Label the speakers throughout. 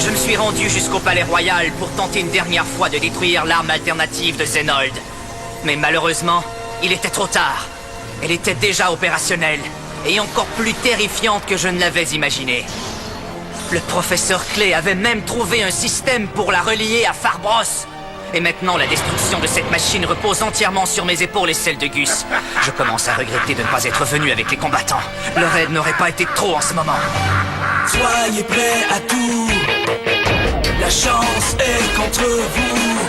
Speaker 1: Je me suis rendu jusqu'au palais royal pour tenter une dernière fois de détruire l'arme alternative de Zenold. Mais malheureusement, il était trop tard. Elle était déjà opérationnelle, et encore plus terrifiante que je ne l'avais imaginé. Le professeur Clay avait même trouvé un système pour la relier à Farbros. Et maintenant, la destruction de cette machine repose entièrement sur mes épaules et celles de Gus. Je commence à regretter de ne pas être venu avec les combattants. Leur aide n'aurait pas été trop en ce moment.
Speaker 2: Soyez prêts à tout. La chance est contre vous.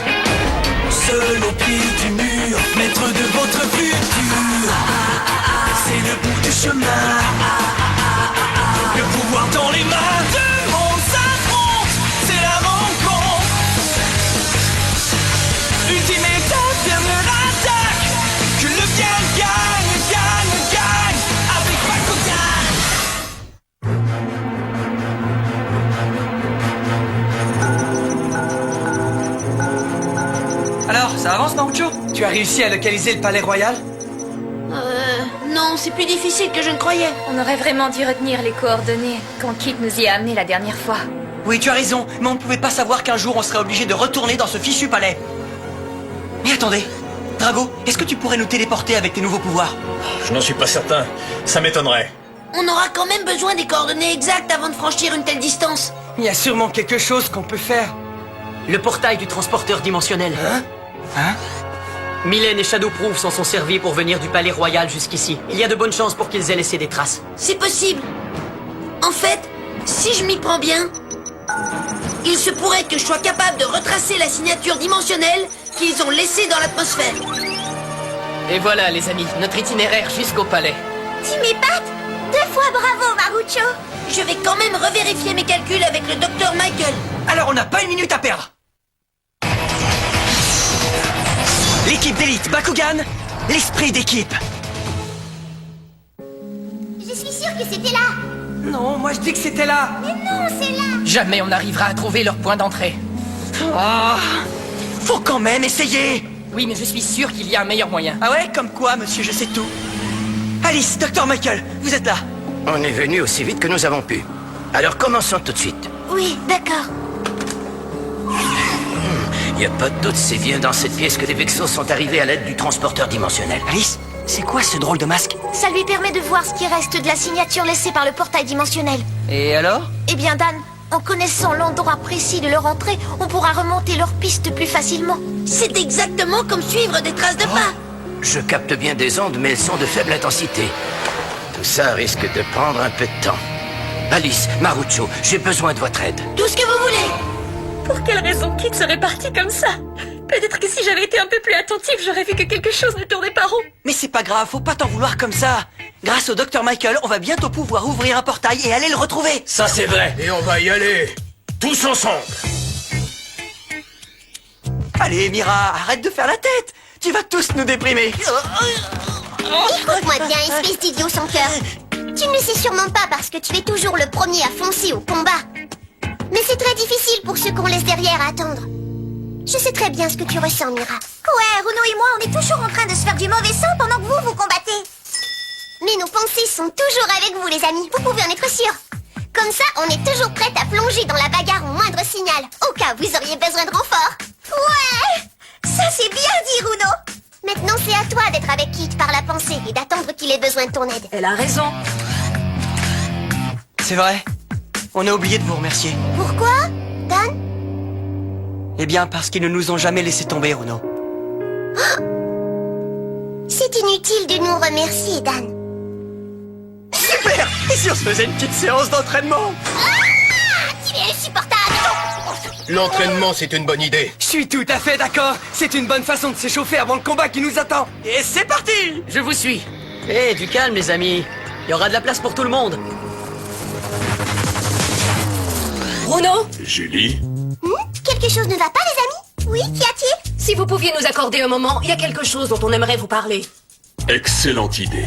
Speaker 2: Seul au pied du mur, maître de votre futur. C'est le bout du chemin. Le pouvoir dans les mains. Deux mondes s'affrontent, c'est la rencontre. Ultimate dernière attaque. Que le bien gagne, gagne, gagne. Avec Bakugan.
Speaker 3: Alors, ça avance, Naruto? Tu as réussi à localiser le palais royal?
Speaker 4: Non, c'est plus difficile que je ne croyais.
Speaker 5: On aurait vraiment dû retenir les coordonnées quand Kit nous y a amenés la dernière fois.
Speaker 3: Oui, tu as raison, mais on ne pouvait pas savoir qu'un jour on serait obligé de retourner dans ce fichu palais. Mais attendez, Drago, est-ce que tu pourrais nous téléporter avec tes nouveaux pouvoirs?
Speaker 6: Je n'en suis pas certain. Ça m'étonnerait.
Speaker 4: On aura quand même besoin des coordonnées exactes avant de franchir une telle distance.
Speaker 3: Il y a sûrement quelque chose qu'on peut faire.
Speaker 7: Le portail du transporteur dimensionnel.
Speaker 3: Hein?
Speaker 7: Mylène et Shadowproof s'en sont servis pour venir du palais royal jusqu'ici. Il y a de bonnes chances pour qu'ils aient laissé des traces.
Speaker 4: C'est possible. En fait, si je m'y prends bien, il se pourrait que je sois capable de retracer la signature dimensionnelle qu'ils ont laissée dans l'atmosphère.
Speaker 7: Et voilà, les amis, notre itinéraire jusqu'au palais.
Speaker 4: Tu m'épates? 2 fois bravo, Marucho. Je vais quand même revérifier mes calculs avec le docteur Michael.
Speaker 3: Alors on n'a pas une minute à perdre. L'équipe d'élite Bakugan, l'esprit d'équipe.
Speaker 8: Je suis sûre que c'était là.
Speaker 3: Non, moi je dis que c'était là.
Speaker 8: Mais non, c'est là.
Speaker 7: Jamais on n'arrivera à trouver leur point d'entrée.
Speaker 3: Ah, faut quand même essayer.
Speaker 7: Oui, mais je suis sûr qu'il y a un meilleur moyen.
Speaker 3: Ah ouais, comme quoi, monsieur, je sais tout. Alice, docteur Michael, vous êtes là.
Speaker 9: On est venu aussi vite que nous avons pu. Alors commençons tout de suite.
Speaker 4: Oui, d'accord.
Speaker 9: Y a pas de doute, c'est bien dans cette pièce que les Vexos sont arrivés à l'aide du transporteur dimensionnel.
Speaker 3: Alice, c'est quoi ce drôle de masque?
Speaker 8: Ça lui permet de voir ce qui reste de la signature laissée par le portail dimensionnel.
Speaker 3: Et alors?
Speaker 8: Eh bien, Dan, en connaissant l'endroit précis de leur entrée, on pourra remonter leur piste plus facilement.
Speaker 4: C'est exactement comme suivre des traces de pas.
Speaker 9: Je capte bien des ondes, mais elles sont de faible intensité. Tout ça risque de prendre un peu de temps. Alice, Marucho, j'ai besoin de votre aide.
Speaker 4: Tout ce que vous voulez.
Speaker 5: Pour quelle raison Kit serait parti comme ça? Peut-être que si j'avais été un peu plus attentive, j'aurais vu que quelque chose ne tournait pas rond.
Speaker 3: Mais c'est pas grave, faut pas t'en vouloir comme ça. Grâce au docteur Michael, on va bientôt pouvoir ouvrir un portail et aller le retrouver.
Speaker 6: Ça c'est vrai. Et on va y aller. Tous ensemble.
Speaker 3: Allez, Mira, arrête de faire la tête. Tu vas tous nous déprimer.
Speaker 8: Écoute-moi bien, espèce d'idiot sans cœur. Tu ne le sais sûrement pas parce que tu es toujours le premier à foncer au combat. Mais c'est très difficile pour ceux qu'on laisse derrière à attendre. Je sais très bien ce que tu ressens, Mira. Ouais, Runo et moi, on est toujours en train de se faire du mauvais sang pendant que vous combattez. Mais nos pensées sont toujours avec vous, les amis. Vous pouvez en être sûrs. Comme ça, on est toujours prête à plonger dans la bagarre au moindre signal, au cas où vous auriez besoin de renfort. Ouais! Ça, c'est bien dit, Runo. Maintenant, c'est à toi d'être avec Kit par la pensée et d'attendre qu'il ait besoin de ton aide.
Speaker 7: Elle a raison.
Speaker 3: C'est vrai. On a oublié de vous remercier.
Speaker 8: Pourquoi, Dan?
Speaker 3: Eh bien, parce qu'ils ne nous ont jamais laissé tomber, Runo.
Speaker 8: C'est inutile de nous remercier, Dan.
Speaker 3: Super! Et si on se faisait une petite séance d'entraînement?
Speaker 8: Ah! Tu es insupportable!
Speaker 6: L'entraînement, c'est une bonne idée.
Speaker 3: Je suis tout à fait d'accord. C'est une bonne façon de s'échauffer avant le combat qui nous attend. Et c'est parti!
Speaker 7: Je vous suis. Eh, du calme, les amis. Il y aura de la place pour tout le monde.
Speaker 5: Bruno,
Speaker 6: Julie?
Speaker 8: Quelque chose ne va pas, les amis? Oui, qu'y a-t-il?
Speaker 5: si vous pouviez nous accorder un moment, il y a quelque chose dont on aimerait vous parler.
Speaker 6: Excellente idée.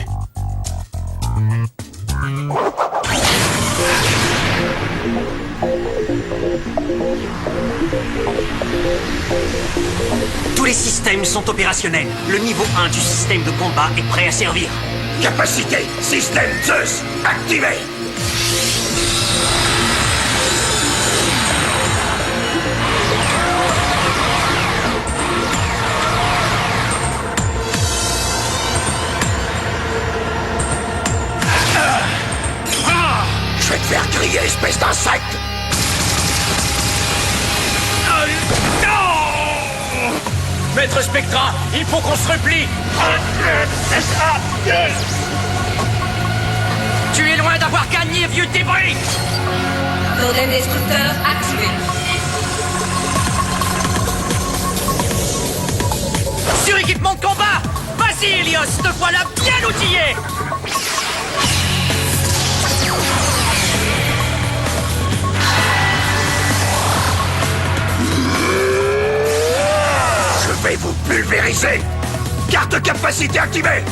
Speaker 1: Tous les systèmes sont opérationnels. Le niveau 1 du système de combat est prêt à servir.
Speaker 9: Capacité système Zeus activé. insecte!
Speaker 6: Maître Spectra, il faut qu'on se replie.
Speaker 1: Tu es loin d'avoir gagné, vieux débris!
Speaker 5: Golem destructeur activé.
Speaker 1: Sur-équipement de combat! Vas-y, Helios, te voilà bien outillé!
Speaker 9: Je vais vous pulvériser! Carte capacité activée!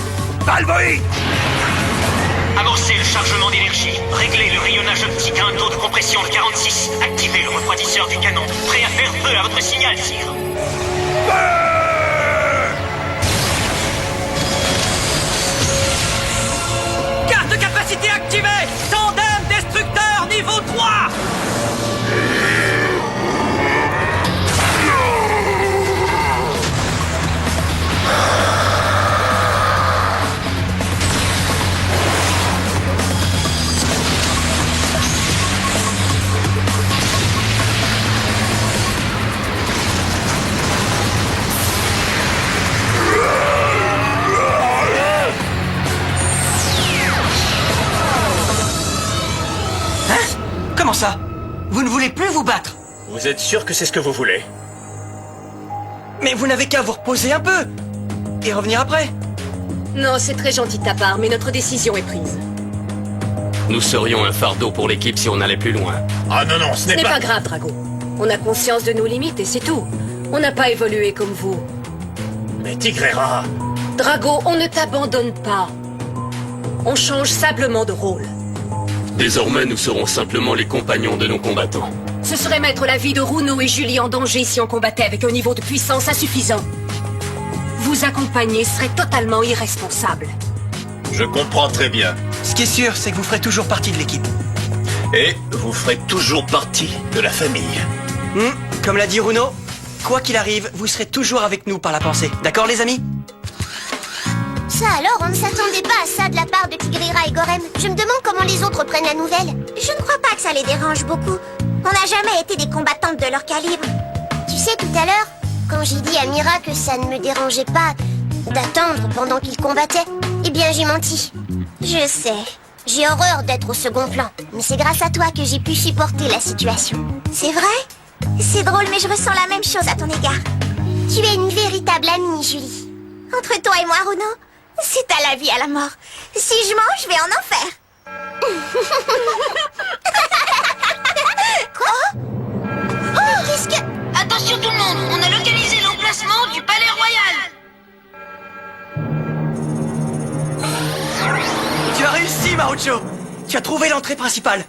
Speaker 9: Valvoïde!
Speaker 10: Amorcez le chargement d'énergie. Réglez le rayonnage optique à un taux de compression de 46. Activez le refroidisseur du canon. Prêt à faire feu à votre signal, sire.
Speaker 1: Carte de capacité activée! Tandem destructeur niveau 3!
Speaker 3: Comment ça? Vous ne voulez plus vous battre?
Speaker 6: Vous êtes sûr que c'est ce que vous voulez?
Speaker 3: Mais vous n'avez qu'à vous reposer un peu et revenir après.
Speaker 5: Non, c'est très gentil de ta part, mais notre décision est prise.
Speaker 7: Nous serions un fardeau pour l'équipe si on allait plus loin.
Speaker 6: Ah non, non, ce
Speaker 5: Ce
Speaker 6: n'est
Speaker 5: n'est
Speaker 6: pas...
Speaker 5: pas grave, Drago. On a conscience de nos limites et c'est tout. On n'a pas évolué comme vous.
Speaker 6: Mais Tigrera...
Speaker 5: Drago, on ne t'abandonne pas. On change simplement de rôle.
Speaker 7: Désormais, nous serons simplement les compagnons de nos combattants.
Speaker 5: Ce serait mettre la vie de Runo et Julie en danger si on combattait avec un niveau de puissance insuffisant. Vous accompagner serait totalement irresponsable.
Speaker 6: Je comprends très bien.
Speaker 3: Ce qui est sûr, c'est que vous ferez toujours partie de l'équipe.
Speaker 6: Et vous ferez toujours partie de la famille.
Speaker 3: Comme l'a dit Runo, quoi qu'il arrive, vous serez toujours avec nous par la pensée. D'accord, les amis?
Speaker 8: Ça alors, on ne s'attendait pas à ça de la part de Tigrera et Gorem. Je me demande comment les autres prennent la nouvelle. Je ne crois pas que ça les dérange beaucoup. On n'a jamais été des combattantes de leur calibre. Tu sais, tout à l'heure, quand j'ai dit à Mira que ça ne me dérangeait pas d'attendre pendant qu'ils combattaient, eh bien j'ai menti. Je sais, j'ai horreur d'être au second plan, mais c'est grâce à toi que j'ai pu supporter la situation. C'est vrai? C'est drôle, mais je ressens la même chose à ton égard. Tu es une véritable amie, Julie. Entre toi et moi, Runo, c'est à la vie, à la mort. Si je mange, je vais en enfer. Quoi? Oh, qu'est-ce que...
Speaker 4: Attention tout le monde, on a localisé l'emplacement du palais royal.
Speaker 3: Tu as réussi, Marucho. Tu as trouvé l'entrée principale.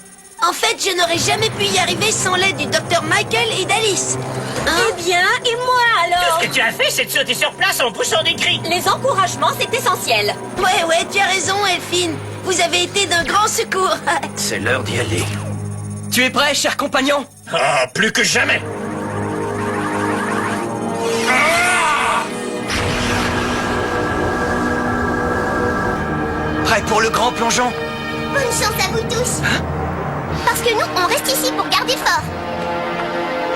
Speaker 4: En fait, je n'aurais jamais pu y arriver sans l'aide du docteur Michael et d'Alice. Hein?
Speaker 5: Eh bien, et moi alors?
Speaker 10: Ce que tu as fait, c'est de sauter sur place en poussant des cris.
Speaker 5: Les encouragements, c'est essentiel.
Speaker 4: Ouais, tu as raison, Elphine. Vous avez été d'un grand secours.
Speaker 9: C'est l'heure d'y aller.
Speaker 3: Tu es prêt, cher compagnon?
Speaker 6: Ah, plus que jamais.
Speaker 3: Prêt pour le grand plongeon?
Speaker 8: Bonne chance à vous tous. Parce que nous, on reste ici pour garder fort.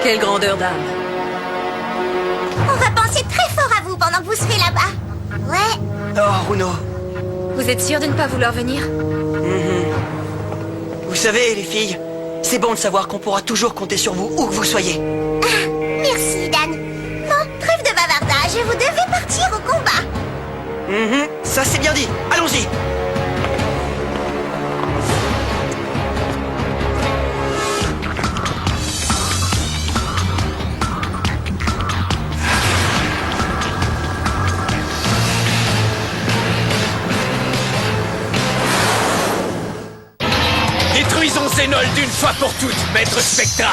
Speaker 5: Quelle grandeur d'âme.
Speaker 8: On va penser très fort à vous pendant que vous serez là-bas. Ouais.
Speaker 3: Oh, Runo.
Speaker 5: Vous êtes sûr de ne pas vouloir venir?
Speaker 3: Vous savez, les filles, c'est bon de savoir qu'on pourra toujours compter sur vous où que vous soyez.
Speaker 8: Merci, Dan. Bon, trêve de bavardage et vous devez partir au combat.
Speaker 3: Ça, c'est bien dit. Allons-y.
Speaker 6: Détruisons Zénold d'une fois pour toutes, Maître Spectra.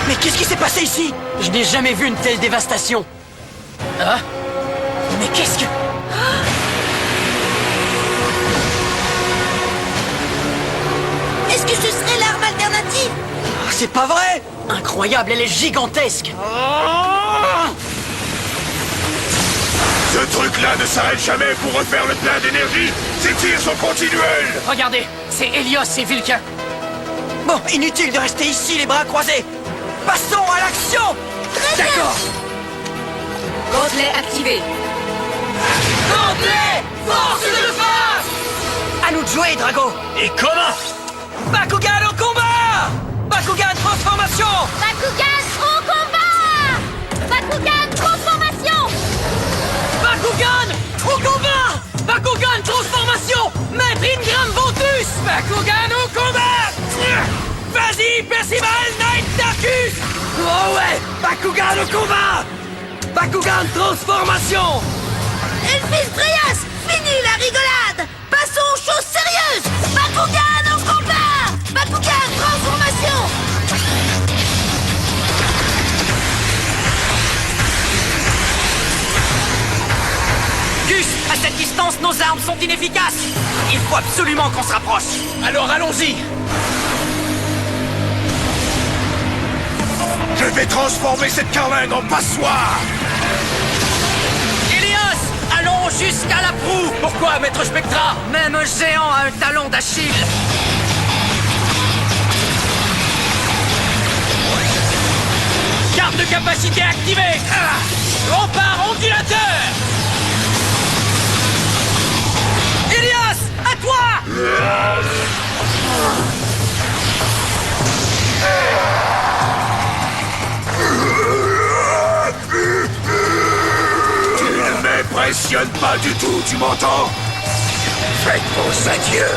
Speaker 3: Mais qu'est-ce qui s'est passé ici?
Speaker 7: Je n'ai jamais vu une telle dévastation.
Speaker 3: Hein? Mais qu'est-ce que...
Speaker 4: Est-ce que ce serait l'arme alternative?
Speaker 3: Oh, c'est pas vrai!
Speaker 7: Incroyable, elle est gigantesque.
Speaker 9: Je
Speaker 6: truc-là ne s'arrête jamais pour refaire le plein d'énergie. Ces tirs sont continuels.
Speaker 7: Regardez, c'est Helios et Vulcain.
Speaker 3: Bon, inutile de rester ici les bras croisés. Passons à l'action. D'accord.
Speaker 5: Gantelet activé.
Speaker 3: Gantelet, force de face. À nous de jouer, Drago.
Speaker 6: Et comment?
Speaker 3: Bakugan au combat. Bakugan transformation.
Speaker 8: Bakugan au combat! Bakugan transformation!
Speaker 3: Bakugan au combat. Bakugan transformation. Maître Ingram Ventus. Bakugan au combat. Vas-y, Percival Knight Darkus. Oh ouais, Bakugan au combat. Bakugan transformation.
Speaker 4: Elphys Dryas, fini la rigolade. Passons aux choses sérieuses. Bakugan au combat. Bakugan transformation.
Speaker 1: Gus, à cette distance, nos armes sont inefficaces. Il faut absolument qu'on se rapproche.
Speaker 6: Alors allons-y. Je vais transformer cette carlingue en passoire.
Speaker 1: Helios, allons jusqu'à la proue.
Speaker 3: Pourquoi, Maître Spectra?
Speaker 1: Même un géant a un talon d'Achille.
Speaker 3: Carte de capacité activée. Rempart ondulateur.
Speaker 1: Helios, à toi.
Speaker 6: Tu ne m'impressionnes pas du tout, tu m'entends? Faites vos adieux.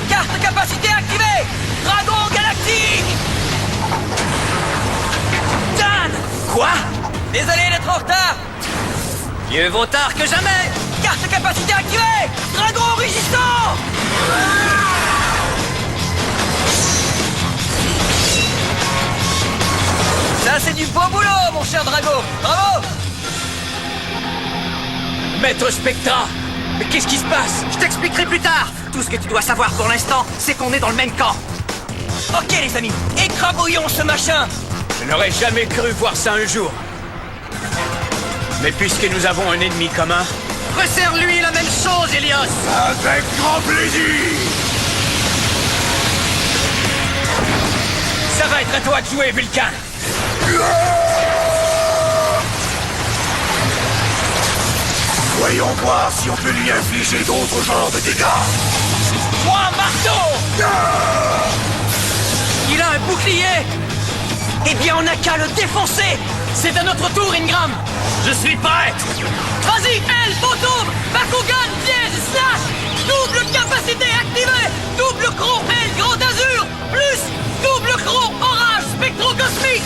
Speaker 3: Carte de capacité activée. Dragon galactique. Dan.
Speaker 1: Quoi?
Speaker 3: Désolé d'être en retard.
Speaker 1: Mieux vaut tard que jamais.
Speaker 3: Carte de capacité activée. Dragon résistant. Ça, c'est du beau boulot, mon cher Drago. Bravo.
Speaker 7: Maître Spectra, mais qu'est-ce qui se passe?
Speaker 1: Je t'expliquerai plus tard. Tout ce que tu dois savoir pour l'instant, c'est qu'on est dans le même camp.
Speaker 3: Ok, les amis, écrabouillons ce machin.
Speaker 7: Je n'aurais jamais cru voir ça un jour. Mais puisque nous avons un ennemi commun...
Speaker 1: Resserre-lui la même chose, Helios.
Speaker 6: Avec grand plaisir.
Speaker 7: Ça va être à toi de jouer, Vulcain.
Speaker 6: Voyons voir si on peut lui infliger d'autres genres de dégâts.
Speaker 3: Moi, marteau.
Speaker 1: Il a un bouclier.
Speaker 3: Eh bien, on n'a qu'à le défoncer.
Speaker 7: C'est à notre tour, Ingram.
Speaker 6: Je suis prêt.
Speaker 3: Vas-y, elle, fantôme. Bakugan, piège, slash. Double capacité activée. Double cron, elle, grand azur. Plus double cron, orage, spectro-cosmique.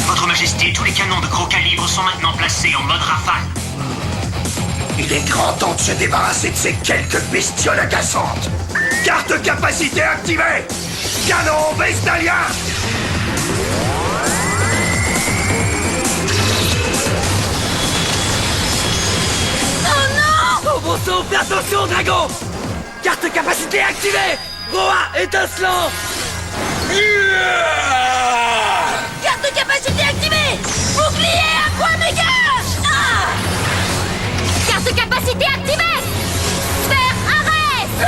Speaker 10: Votre Majesté, tous les canons de gros calibre sont maintenant placés en mode rafale.
Speaker 6: Il est grand temps de se débarrasser de ces quelques bestioles agaçantes. Carte de capacité activée. Canon vestalien.
Speaker 3: Oh bon sang, fais attention, Drago. Carte de capacité activée. Roa étincelant.
Speaker 4: Carte de capacité activée. Bouclier aqua méga.
Speaker 8: Carte de capacité activée! Sphère arrête!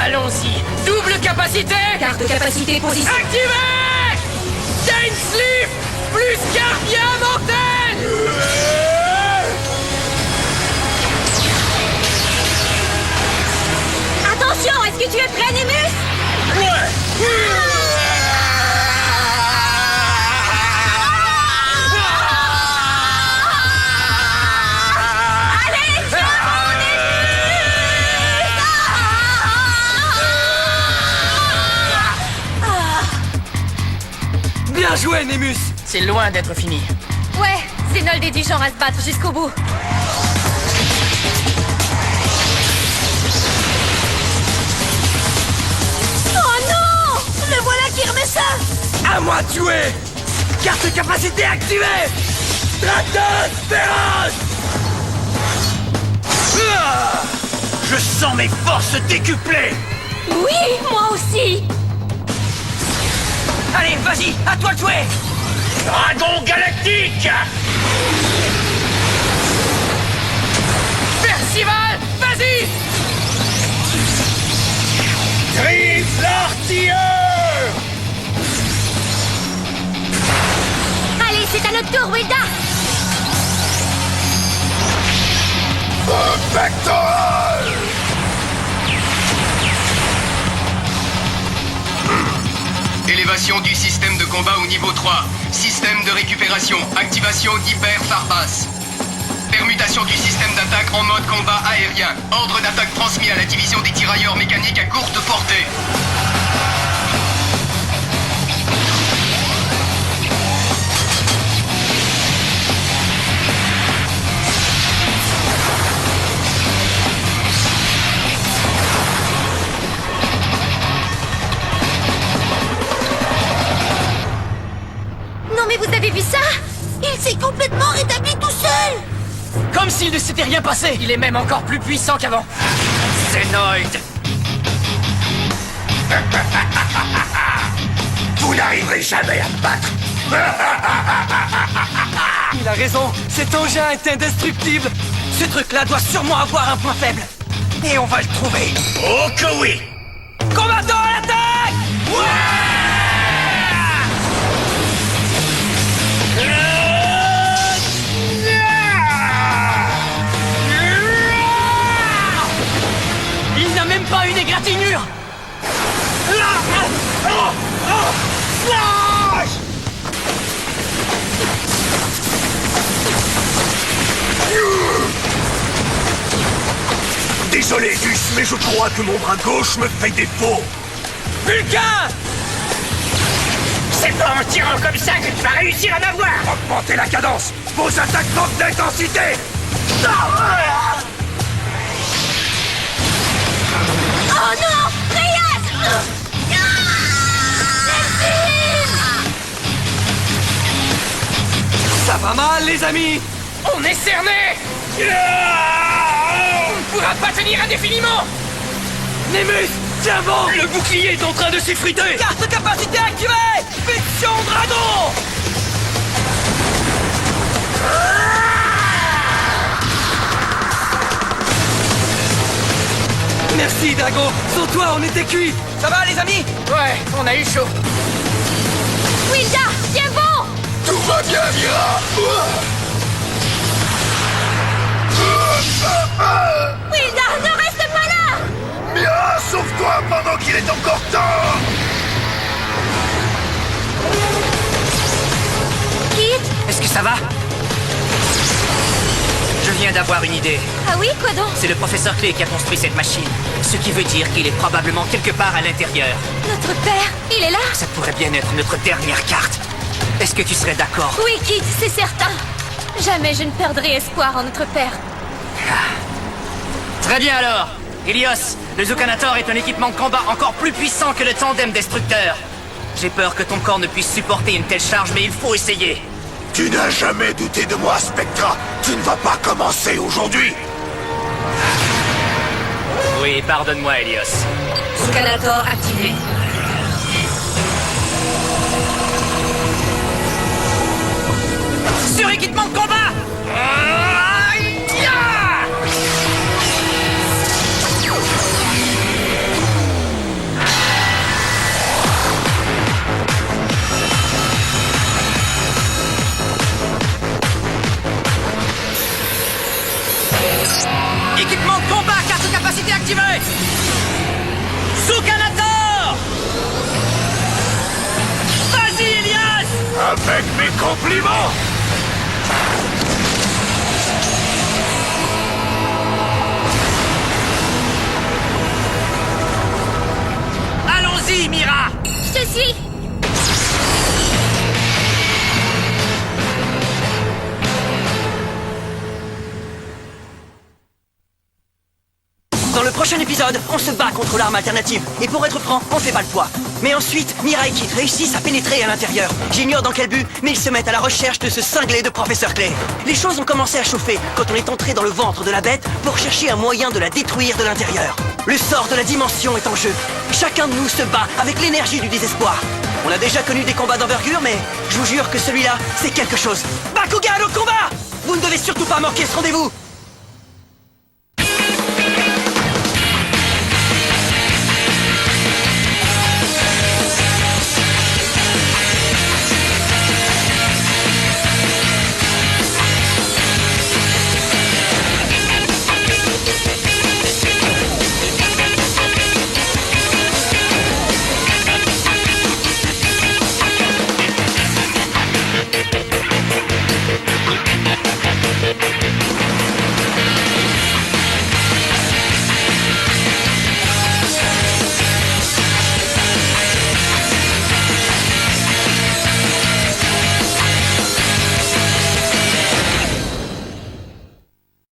Speaker 3: Allons-y. Double capacité.
Speaker 5: Carte de capacité position.
Speaker 3: Activée. Chain Sleep. Plus Cardia Mortel.
Speaker 8: Attention, est-ce que tu es prêt, Némus?
Speaker 3: Bien joué, Némus.
Speaker 1: C'est loin d'être fini.
Speaker 8: Ouais, Zénold est du genre à se battre jusqu'au bout. Oh non!
Speaker 4: ça?
Speaker 6: À moi de jouer! Carte capacité activée! Stratos féroce! Je sens mes forces décuplées!
Speaker 5: Oui, moi aussi.
Speaker 3: Allez, vas-y, à toi de jouer.
Speaker 6: Dragon galactique!
Speaker 3: Percival, vas-y.
Speaker 6: Triple l'artilleur!
Speaker 8: Allez, c'est à notre tour, Wilda.
Speaker 6: Pectoral!
Speaker 11: Élévation du système de combat au niveau 3. Système de récupération. Activation d'hyper Farbas. Permutation du système d'attaque en mode combat aérien. Ordre d'attaque transmis à la division des tirailleurs mécaniques à courte portée.
Speaker 8: Non mais vous avez vu ça?
Speaker 4: Il s'est complètement rétabli tout seul!
Speaker 3: Comme s'il ne s'était rien passé. Il est même encore plus puissant qu'avant.
Speaker 1: Zénoïde!
Speaker 6: Vous n'arriverez jamais à me battre!
Speaker 3: Il a raison. Cet engin est indestructible. Ce truc-là doit sûrement avoir un point faible. Et on va le trouver.
Speaker 6: Oh que oui!
Speaker 3: Combattant à l'attaque! Il n'a même pas une égratignure.
Speaker 6: Désolé, Gus, mais je crois que mon bras gauche me fait défaut.
Speaker 3: Vulcain!
Speaker 6: C'est pas en tirant comme ça que tu vas réussir à m'avoir! Augmentez la cadence! Vos attaques manquent d'intensité!
Speaker 8: Oh non! Reyes!
Speaker 3: Ça va mal, les amis! On est cernés! On ne pourra pas tenir indéfiniment! Némus, tiens bon! Le bouclier est en train de s'effriter! Carte capacité activée! Fiction Dragon! Merci, Drago! Sans toi, on était cuits! Ça va, les amis? Ouais, on a eu chaud.
Speaker 8: Wilda, tiens bon!
Speaker 6: Tout va bien, Mira!
Speaker 8: Wilda, ne reste pas là!
Speaker 6: Mira, sauve-toi pendant qu'il est encore temps!
Speaker 8: Kit?
Speaker 1: Est-ce que ça va? Je viens d'avoir une idée.
Speaker 8: Ah oui, quoi donc?
Speaker 1: C'est le professeur Clé qui a construit cette machine. Ce qui veut dire qu'il est probablement quelque part à l'intérieur.
Speaker 8: Notre père, il est là?
Speaker 1: Ça pourrait bien être notre dernière carte. Est-ce que tu serais d'accord?
Speaker 8: Oui, Kit, c'est certain. Jamais je ne perdrai espoir en notre père.
Speaker 1: Très bien alors. Ilios, le Zukanator est un équipement de combat encore plus puissant que le tandem destructeur. J'ai peur que ton corps ne puisse supporter une telle charge, mais il faut essayer.
Speaker 6: Tu n'as jamais douté de moi, Spectra. Tu ne vas pas commencer aujourd'hui.
Speaker 1: Oui, pardonne-moi, Ilios.
Speaker 5: Zukanator activé.
Speaker 1: Sur-équipement de combat! Équipement de combat, carte capacité activée! Zukanator! Vas-y, Elias!
Speaker 6: Avec mes compliments!
Speaker 1: Allons-y, Mira!
Speaker 8: Je te suis!
Speaker 3: Dans le prochain
Speaker 7: Prochain épisode, on se bat contre l'arme alternative. Et pour être franc, on fait pas le poids. Mais ensuite, Mira et Kit réussissent à pénétrer à l'intérieur. J'ignore dans quel but, mais ils se mettent à la recherche de ce cinglé de Professeur Clay. Les choses ont commencé à chauffer quand on est entré dans le ventre de la bête pour chercher un moyen de la détruire de l'intérieur. Le sort de la dimension est en jeu. Chacun de nous se bat avec l'énergie du désespoir. On a déjà connu des combats d'envergure, mais je vous jure que celui-là, c'est quelque chose. Bakugan au combat! Vous ne devez surtout pas manquer ce rendez-vous!